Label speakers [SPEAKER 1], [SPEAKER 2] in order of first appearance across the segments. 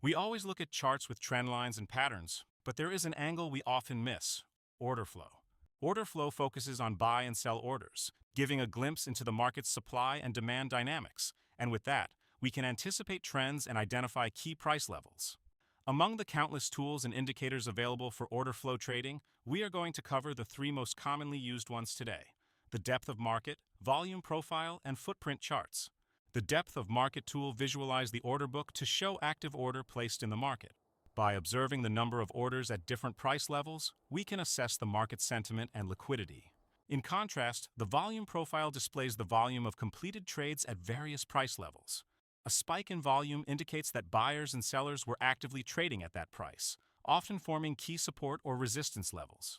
[SPEAKER 1] We always look at charts with trend lines and patterns, but there is an angle we often miss: order flow. Order flow focuses on buy and sell orders, giving a glimpse into the market's supply and demand dynamics, and with that, we can anticipate trends and identify key price levels. Among the countless tools and indicators available for order flow trading, we are going to cover the three most commonly used ones today: the depth of market, volume profile, and footprint charts. The depth of market tool visualizes the order book to show active order placed in the market. By observing the number of orders at different price levels, we can assess the market sentiment and liquidity. In contrast, the volume profile displays the volume of completed trades at various price levels. A spike in volume indicates that buyers and sellers were actively trading at that price, often forming key support or resistance levels.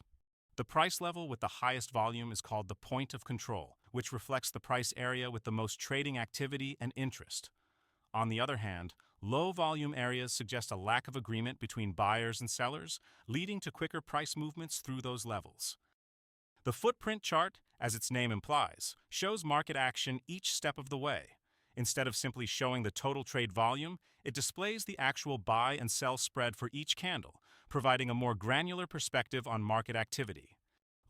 [SPEAKER 1] The price level with the highest volume is called the point of control, which reflects the price area with the most trading activity and interest. On the other hand, low volume areas suggest a lack of agreement between buyers and sellers, leading to quicker price movements through those levels. The footprint chart, as its name implies, shows market action each step of the way. Instead of simply showing the total trade volume, it displays the actual buy and sell spread for each candle, providing a more granular perspective on market activity.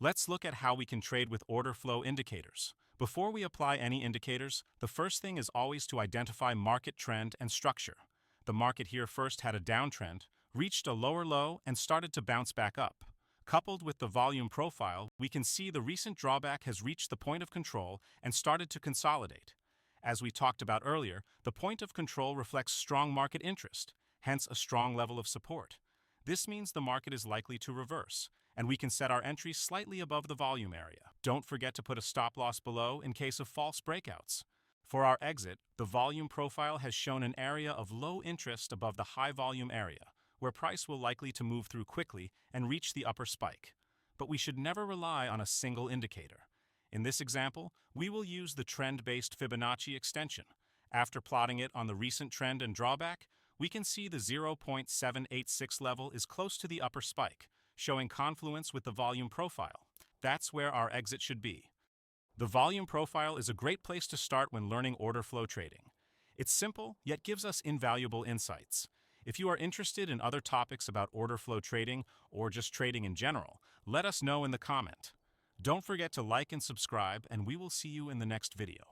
[SPEAKER 1] Let's look at how we can trade with order flow indicators. Before we apply any indicators, the first thing is always to identify market trend and structure. The market here first had a downtrend, reached a lower low, and started to bounce back up. Coupled with the volume profile, we can see the recent drawback has reached the point of control and started to consolidate. As we talked about earlier, the point of control reflects strong market interest, hence a strong level of support. This means the market is likely to reverse, and we can set our entry slightly above the volume area. Don't forget to put a stop loss below in case of false breakouts. For our exit, the volume profile has shown an area of low interest above the high volume area, where price will likely to move through quickly and reach the upper spike. But we should never rely on a single indicator. In this example, we will use the trend-based Fibonacci extension. After plotting it on the recent trend and drawback, we can see the 0.786 level is close to the upper spike, showing confluence with the volume profile. That's where our exit should be. The volume profile is a great place to start when learning order flow trading. It's simple, yet gives us invaluable insights. If you are interested in other topics about order flow trading or just trading in general, let us know in the comment. Don't forget to like and subscribe, and we will see you in the next video.